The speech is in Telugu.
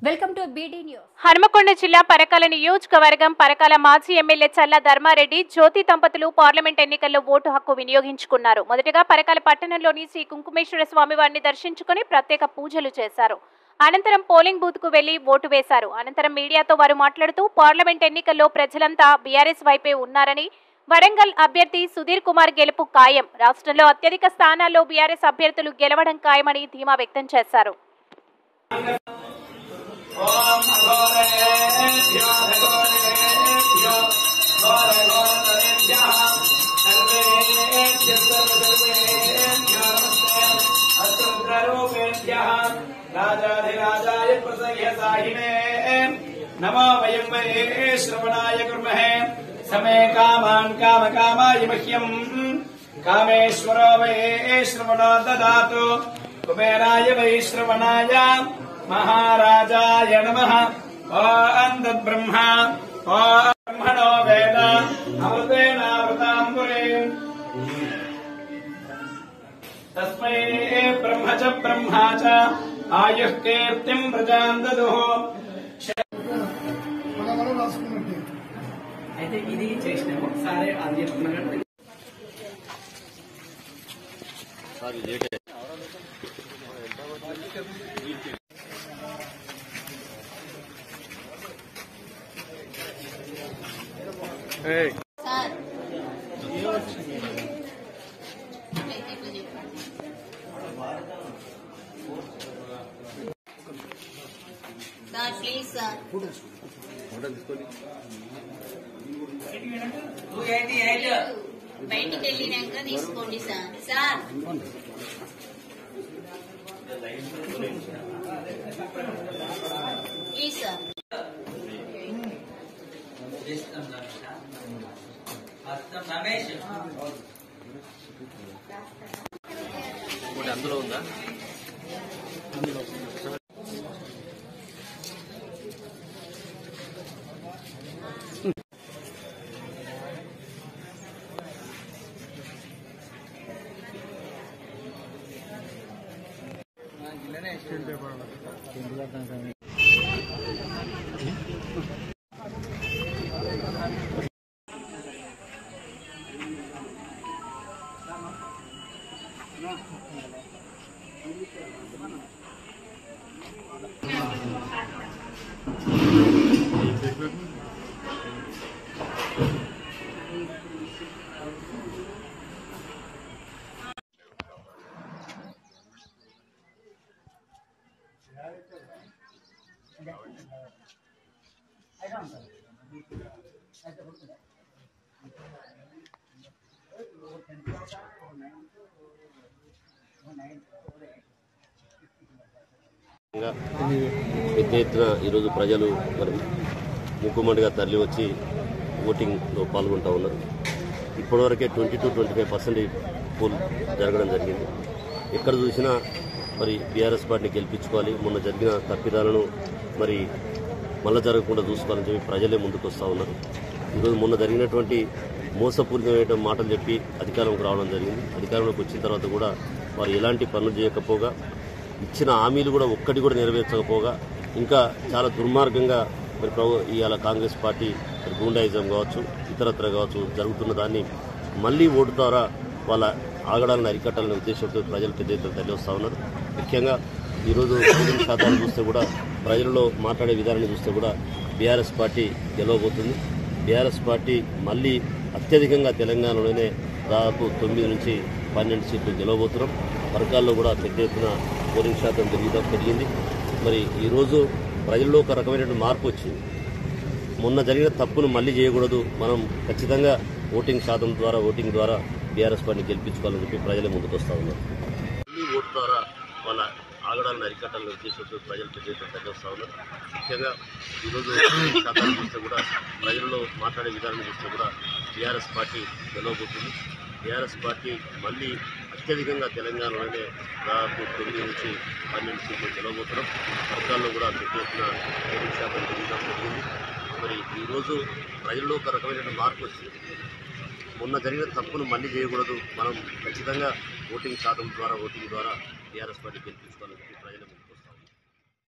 Welcome to BD news. Hanumakonda జిల్లా పరకాల నియోజకవర్గం పరకాల మాజీ ఎమ్మెల్యే చల్లా ధర్మారెడ్డి జ్యోతి దంపతులు పార్లమెంట్ ఎన్నికల్లో ఓటు హక్కు వినియోగించుకున్నారు. మొదటగా పరకాల పట్టణంలోని శ్రీ కుంకుమేశ్వర స్వామి వారిని దర్శించుకుని ప్రత్యేక పూజలు చేశారు. అనంతరం పోలింగ్ బూత్ కు వెళ్లి ఓటు వేశారు. అనంతరం మీడియాతో వారు మాట్లాడుతూ పార్లమెంట్ ఎన్నికల్లో ప్రజలంతా బీఆర్ఎస్ వైపే ఉన్నారని, వరంగల్ అభ్యర్థి సుధీర్ కుమార్ గెలుపు ఖాయం, రాష్ట్రంలో అత్యధిక స్థానాల్లో బీఆర్ఎస్ అభ్యర్థులు గెలవడం ఖాయమని ధీమా వ్యక్తం చేశారు. ओम अघोरेभ्यो घोरेभ्यो घोरघोरतरेभ्यः सर्वेभ्यः सर्वेभ्यो नमस्ते अस्तुरुद्ररूपेभ्यः राजाधिराजाय प्रसह्यसाहिने नमो वयं वै श्रवणाय कुर्महे समे कामान् कामकामाय मह्यम् कामेश्वरो वै श्रवणो ददातु कुबेराय वै श्रवणाय महाराजाय नमः। ओम तद्ब्रह्मा ओम ब्रह्मणो वेद अमृतेनावृताम्बुरे तस्मै ब्रह्म च ब्रह्मा च आयुः कीर्तिं प्रजां ददुः। అయితే ఇది చేసినాము సరే అది చెప్తున్నాను sorry late Hey. Sir. Sir, please, sir. బయటికి వెళ్ళినాక తీసుకోండి సార్. Sir please sir. అందులో ఉందా పెద్ద ఎత్తున ఈరోజు ప్రజలు మరి ముక్కుమండిగా తరలి వచ్చి ఓటింగ్లో పాల్గొంటూ ఉన్నారు. ఇప్పటివరకే 20-25% పోల్ జరగడం జరిగింది. ఎక్కడ చూసినా మరి బీఆర్ఎస్ పార్టీని గెలిపించుకోవాలి, మొన్న జరిగిన తప్పిదాలను మరి మళ్ళీ జరగకుండా చూసుకోవాలని చెప్పి ప్రజలే ముందుకు వస్తూ ఉన్నారు. ఈరోజు మొన్న జరిగినటువంటి మోసపూరితమైన మాటలు చెప్పి అధికారంలోకి రావడం జరిగింది. అధికారంలోకి వచ్చిన తర్వాత కూడా వారు ఎలాంటి పనులు చేయకపోగా, ఇచ్చిన హామీలు కూడా ఒక్కటి కూడా నెరవేర్చకపోగా, ఇంకా చాలా దుర్మార్గంగా మరి ఇవాళ కాంగ్రెస్ పార్టీ గూండాయిజం కావచ్చు, ఇతరత్ర కావచ్చు జరుగుతున్న దాన్ని మళ్లీ ఓటు ద్వారా వాళ్ళ ఆగడాలను అరికట్టాలనే ఉద్దేశంతో ప్రజలు పెద్ద ఎత్తున తరలి వస్తూ ఉన్నారు. ముఖ్యంగా ఈరోజు పోలింగ్ శాతాన్ని చూస్తే కూడా, ప్రజలలో మాట్లాడే విధానాన్ని చూస్తే కూడా బీఆర్ఎస్ పార్టీ గెలవబోతుంది. బీఆర్ఎస్ పార్టీ మళ్లీ అత్యధికంగా తెలంగాణలోనే దాదాపు 9-12 సీట్లు గెలవబోతున్నాం. పరకాల్లో కూడా పెద్ద ఎత్తున పోలింగ్ శాతం పెరిగింది. మరి ఈరోజు ప్రజల్లో ఒక రకమైన మార్పు వచ్చింది. మొన్న జరిగిన తప్పును మళ్లీ చేయకూడదు, మనం ఖచ్చితంగా ఓటింగ్ ద్వారా బీఆర్ఎస్ పార్టీని గెలిపించుకోవాలని చెప్పి ప్రజలే ముందుకు వస్తూ ఉన్నారు. మళ్లీ ఓటు ద్వారా వాళ్ళ ఆగడాలను అరికట్టాలనే ఉద్దేశంతో ప్రజలు పెద్ద ఎత్తున తరలి వస్తూ ఉన్నారు. ముఖ్యంగా ఈరోజు శాతాన్ని చూస్తే కూడా, ప్రజల్లో మాట్లాడే విధానాన్ని చూస్తే కూడా బీఆర్ఎస్ పార్టీ గెలవబోతుంది. బీఆర్ఎస్ పార్టీ మళ్లీ అత్యధికంగా తెలంగాణలోనే దాదాపు 9-12 సీట్లు గెలవబోతున్నాం. పరకాల్లో కూడా పెద్ద ఎత్తున పోలింగ్ శాతం పెరిగింది. మరి ఈరోజు ప్రజల్లో ఒక రకమైన మార్పు వచ్చింది. మొన్న జరిగిన తప్పును మళ్లీ చేయకూడదు, మనం ఖచ్చితంగా ఓటింగ్ ద్వారా బీఆర్ఎస్ పార్టీ గెలిపించుకోవాలని ప్రజలు